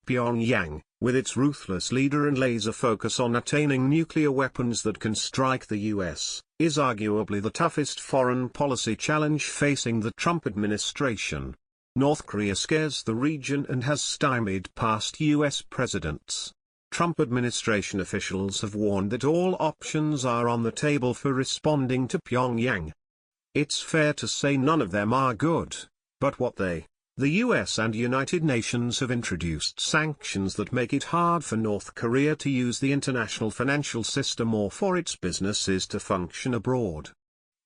Pyongyang, with its ruthless leader and laser focus on attaining nuclear weapons that can strike the US, is arguably the toughest foreign policy challenge facing the Trump administration. North Korea scares the region and has stymied past US presidents. Trump administration officials have warned that all options are on the table for responding to Pyongyang. It's fair to say none of them are good, but the US and United Nations have introduced sanctions that make it hard for North Korea to use the international financial system or for its businesses to function abroad.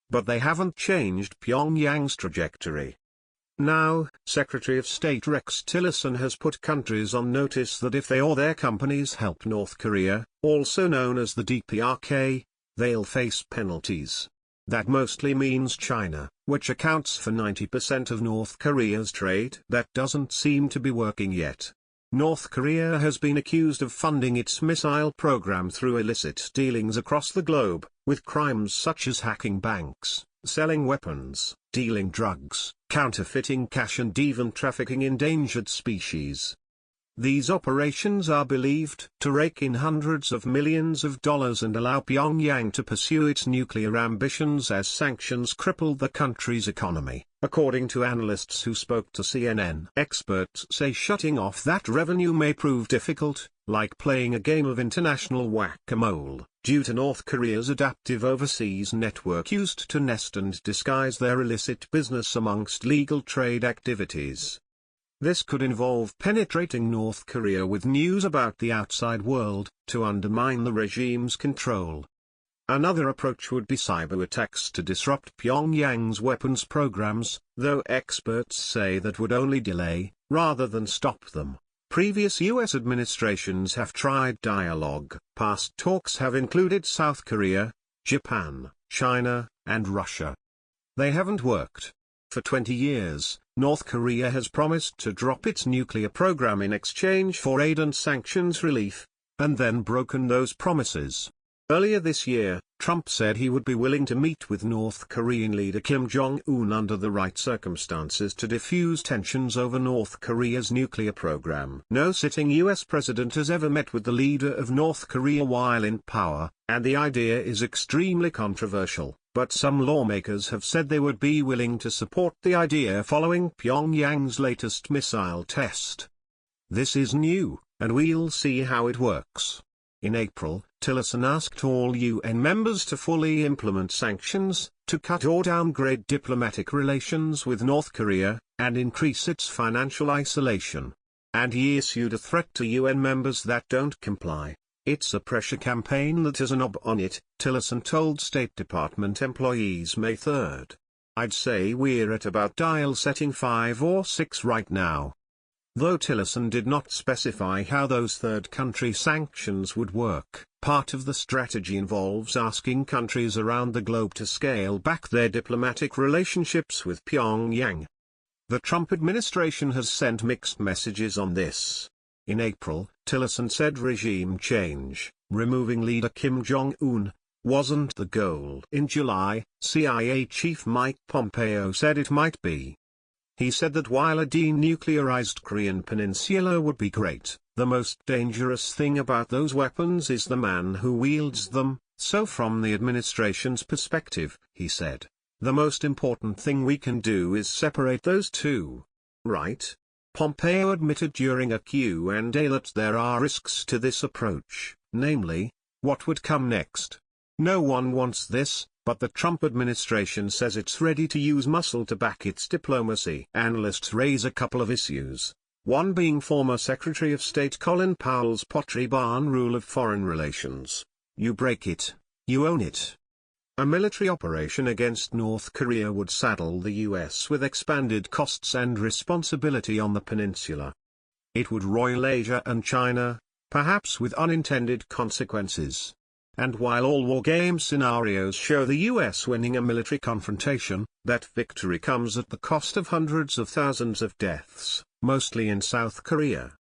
But they haven't changed Pyongyang's trajectory. Now, Secretary of State Rex Tillerson has put countries on notice that if they or their companies help North Korea, also known as the DPRK, they'll face penalties. That mostly means China, which accounts for 90% of North Korea's trade. That doesn't seem to be working yet. North Korea has been accused of funding its missile program through illicit dealings across the globe, with crimes such as hacking banks, selling weapons, dealing drugs, counterfeiting cash and even trafficking endangered species. These operations are believed to rake in hundreds of millions of dollars and allow Pyongyang to pursue its nuclear ambitions as sanctions cripple the country's economy. According to analysts who spoke to CNN, experts say shutting off that revenue may prove difficult, like playing a game of international whack-a-mole, due to North Korea's adaptive overseas network used to nest and disguise their illicit business amongst legal trade activities. This could involve penetrating North Korea with news about the outside world, to undermine the regime's control. Another approach would be cyber attacks to disrupt Pyongyang's weapons programs, though experts say that would only delay, rather than stop them. Previous US administrations have tried dialogue. Past talks have included South Korea, Japan, China, and Russia. They haven't worked. For 20 years, North Korea has promised to drop its nuclear program in exchange for aid and sanctions relief, and then broken those promises. Earlier this year, Trump said he would be willing to meet with North Korean leader Kim Jong-un under the right circumstances to defuse tensions over North Korea's nuclear program. No sitting US president has ever met with the leader of North Korea while in power, and the idea is extremely controversial. But some lawmakers have said they would be willing to support the idea following Pyongyang's latest missile test. This is new, and we'll see how it works. In April, Tillerson asked all UN members to fully implement sanctions, to cut or downgrade diplomatic relations with North Korea, and increase its financial isolation. And he issued a threat to UN members that don't comply. It's a pressure campaign that has a knob on it, Tillerson told State Department employees May 3. I'd say we're at about dial setting 5 or 6 right now. Though Tillerson did not specify how those third-country sanctions would work, part of the strategy involves asking countries around the globe to scale back their diplomatic relationships with Pyongyang. The Trump administration has sent mixed messages on this. In April, Tillerson said regime change, removing leader Kim Jong-un, wasn't the goal. In July, CIA Chief Mike Pompeo said it might be. He said that while a denuclearized Korean peninsula would be great, the most dangerous thing about those weapons is the man who wields them. So from the administration's perspective, he said, the most important thing we can do is separate those two. Right? Pompeo admitted during a Q&A that there are risks to this approach, namely, what would come next. No one wants this, but the Trump administration says it's ready to use muscle to back its diplomacy. Analysts raise a couple of issues, one being former Secretary of State Colin Powell's pottery barn rule of foreign relations. You break it, you own it. A military operation against North Korea would saddle the US with expanded costs and responsibility on the peninsula. It would roil Asia and China, perhaps with unintended consequences. And while all war game scenarios show the US winning a military confrontation, that victory comes at the cost of hundreds of thousands of deaths, mostly in South Korea.